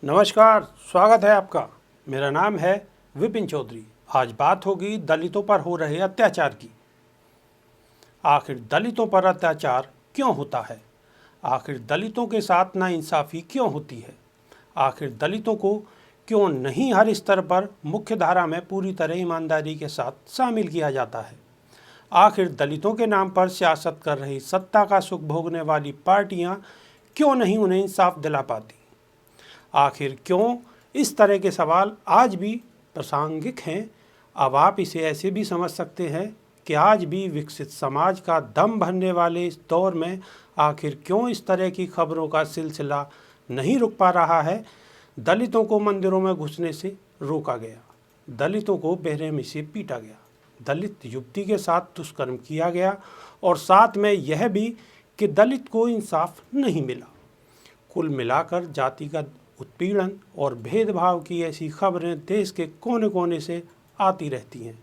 नमस्कार, स्वागत है आपका। मेरा नाम है विपिन चौधरी। आज बात होगी दलितों पर हो रहे अत्याचार की। आखिर दलितों पर अत्याचार क्यों होता है? आखिर दलितों के साथ नाइंसाफ़ी क्यों होती है? आखिर दलितों को क्यों नहीं हर स्तर पर मुख्य धारा में पूरी तरह ईमानदारी के साथ शामिल किया जाता है? आखिर दलितों के नाम पर सियासत कर रही सत्ता का सुख भोगने वाली पार्टियां क्यों नहीं उन्हें इंसाफ दिला पाती? आखिर क्यों इस तरह के सवाल आज भी प्रासंगिक हैं? अब आप इसे ऐसे भी समझ सकते हैं कि आज भी विकसित समाज का दम भरने वाले इस दौर में आखिर क्यों इस तरह की खबरों का सिलसिला नहीं रुक पा रहा है। दलितों को मंदिरों में घुसने से रोका गया, दलितों को बेरहमी से पीटा गया, दलित युवती के साथ दुष्कर्म किया गया और साथ में यह भी कि दलित को इंसाफ नहीं मिला। कुल मिलाकर जातिगत उत्पीड़न और भेदभाव की ऐसी खबरें देश के कोने कोने से आती रहती हैं।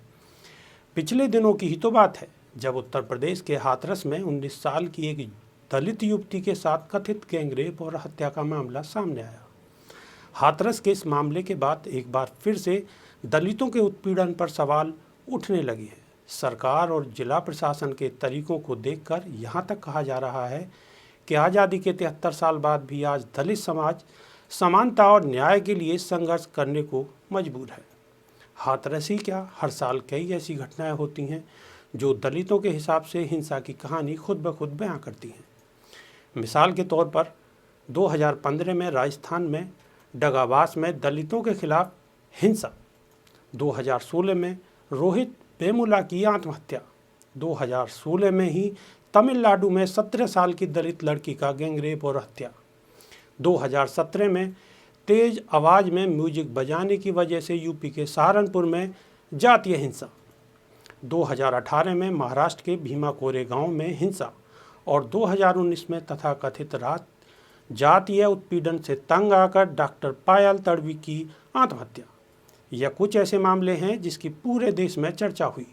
पिछले दिनों की ही तो बात है जब उत्तर प्रदेश के हाथरस में 19 साल की एक दलित युवती के साथ कथित गैंगरेप और हत्या का मामला सामने आया। हाथरस के इस मामले के बाद एक बार फिर से दलितों के उत्पीड़न पर सवाल उठने लगे हैं। सरकार और जिला प्रशासन के तरीकों को देखकर यहाँ तक कहा जा रहा है कि आज़ादी के 73 साल बाद भी आज दलित समाज समानता और न्याय के लिए संघर्ष करने को मजबूर है। हाथरस ही क्या, हर साल कई ऐसी घटनाएं होती हैं जो दलितों के हिसाब से हिंसा की कहानी खुद ब खुद बयां करती हैं। मिसाल के तौर पर 2015 में राजस्थान में डगावास में दलितों के खिलाफ हिंसा, 2016 में रोहित वेमुला की आत्महत्या, 2016 में ही तमिलनाडु में 17 साल की दलित लड़की का गैंगरेप और हत्या, 2017 में तेज आवाज़ में म्यूजिक बजाने की वजह से यूपी के सहारनपुर में जातीय हिंसा, 2018 में महाराष्ट्र के भीमा कोरेगांव में हिंसा और 2019 में तथाकथित रात जातीय उत्पीड़न से तंग आकर डॉक्टर पायल तड़वी की आत्महत्या। यह कुछ ऐसे मामले हैं जिसकी पूरे देश में चर्चा हुई।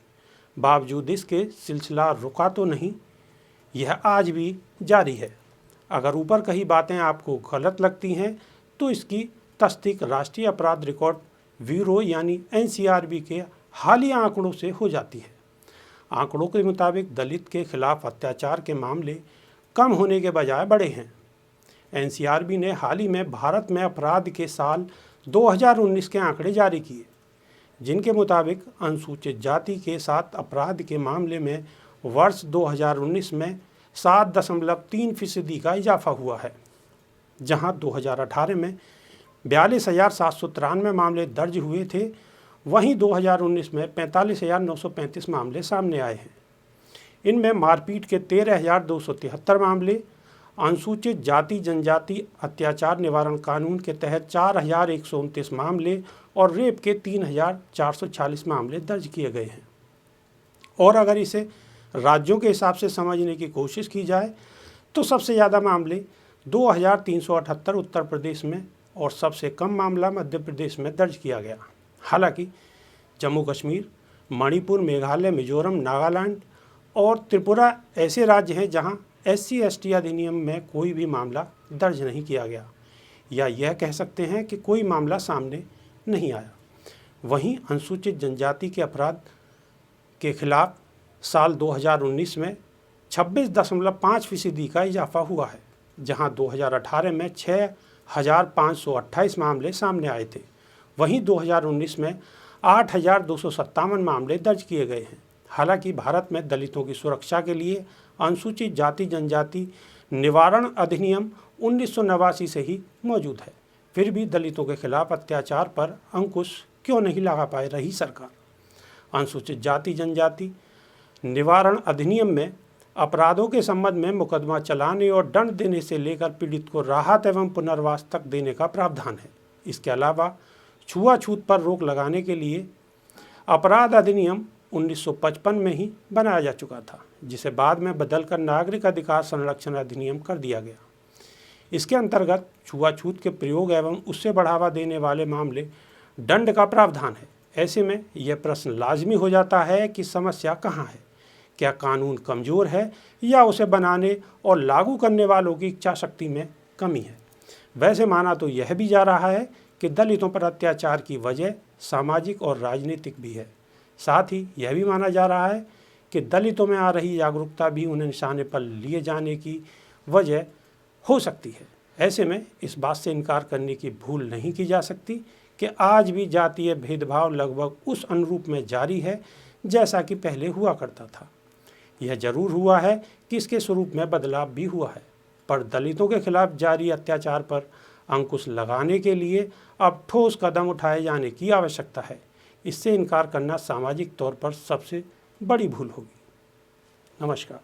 बावजूद इसके सिलसिला रुका तो नहीं, यह आज भी जारी है। अगर ऊपर कही बातें आपको गलत लगती हैं तो इसकी तस्दीक राष्ट्रीय अपराध रिकॉर्ड ब्यूरो यानी NCRB के हालिया आंकड़ों से हो जाती है। आंकड़ों के मुताबिक दलित के खिलाफ अत्याचार के मामले कम होने के बजाय बढ़े हैं। NCRB ने हाल ही में भारत में अपराध के साल 2019 के आंकड़े जारी किए, जिनके मुताबिक अनुसूचित जाति के साथ अपराध के मामले में वर्ष 2019 में 7.3% का इजाफा हुआ है, जहां 2018 में 42,793 मामले दर्ज हुए थे। वहीं 2019 में 45,935 मामले सामने आए हैं। इनमें मारपीट के 13,273 मामले, अनुसूचित जाति जनजाति अत्याचार निवारण कानून के तहत 4,129 मामले और रेप के 3,440 मामले दर्ज किए गए हैं। और अगर इसे राज्यों के हिसाब से समझने की कोशिश की जाए तो सबसे ज़्यादा मामले 2,378 उत्तर प्रदेश में और सबसे कम मामला मध्य प्रदेश में दर्ज किया गया। हालांकि जम्मू कश्मीर, मणिपुर, मेघालय, मिजोरम, नागालैंड और त्रिपुरा ऐसे राज्य हैं जहां SC/ST अधिनियम में कोई भी मामला दर्ज नहीं किया गया, या यह कह सकते हैं कि कोई मामला सामने नहीं आया। वहीं अनुसूचित जनजाति के अपराध के खिलाफ साल 2019 में 26.5% का इजाफा हुआ है, जहां 2018 में 6,528 मामले सामने आए थे। वहीं 2019 में 8,257 मामले दर्ज किए गए हैं। हालांकि भारत में दलितों की सुरक्षा के लिए अनुसूचित जाति जनजाति निवारण अधिनियम 1989 से ही मौजूद है, फिर भी दलितों के खिलाफ अत्याचार पर अंकुश क्यों नहीं लगा पाए रही सरकार? अनुसूचित जाति जनजाति निवारण अधिनियम में अपराधों के संबंध में मुकदमा चलाने और दंड देने से लेकर पीड़ित को राहत एवं पुनर्वास तक देने का प्रावधान है। इसके अलावा छुआछूत पर रोक लगाने के लिए अपराध अधिनियम 1955 में ही बनाया जा चुका था, जिसे बाद में बदलकर नागरिक अधिकार संरक्षण अधिनियम कर दिया गया। इसके अंतर्गत छुआछूत के प्रयोग एवं उससे बढ़ावा देने वाले मामले दंड का प्रावधान है। ऐसे में यह प्रश्न लाजमी हो जाता है कि समस्या कहाँ है? क्या कानून कमज़ोर है या उसे बनाने और लागू करने वालों की इच्छा शक्ति में कमी है? वैसे माना तो यह भी जा रहा है कि दलितों पर अत्याचार की वजह सामाजिक और राजनीतिक भी है। साथ ही यह भी माना जा रहा है कि दलितों में आ रही जागरूकता भी उन्हें निशाने पर लिए जाने की वजह हो सकती है। ऐसे में इस बात से इनकार करने की भूल नहीं की जा सकती कि आज भी जातीय भेदभाव लगभग उस अनुरूप में जारी है जैसा कि पहले हुआ करता था। यह जरूर हुआ है कि इसके स्वरूप में बदलाव भी हुआ है, पर दलितों के खिलाफ जारी अत्याचार पर अंकुश लगाने के लिए अब ठोस कदम उठाए जाने की आवश्यकता है। इससे इनकार करना सामाजिक तौर पर सबसे बड़ी भूल होगी। नमस्कार।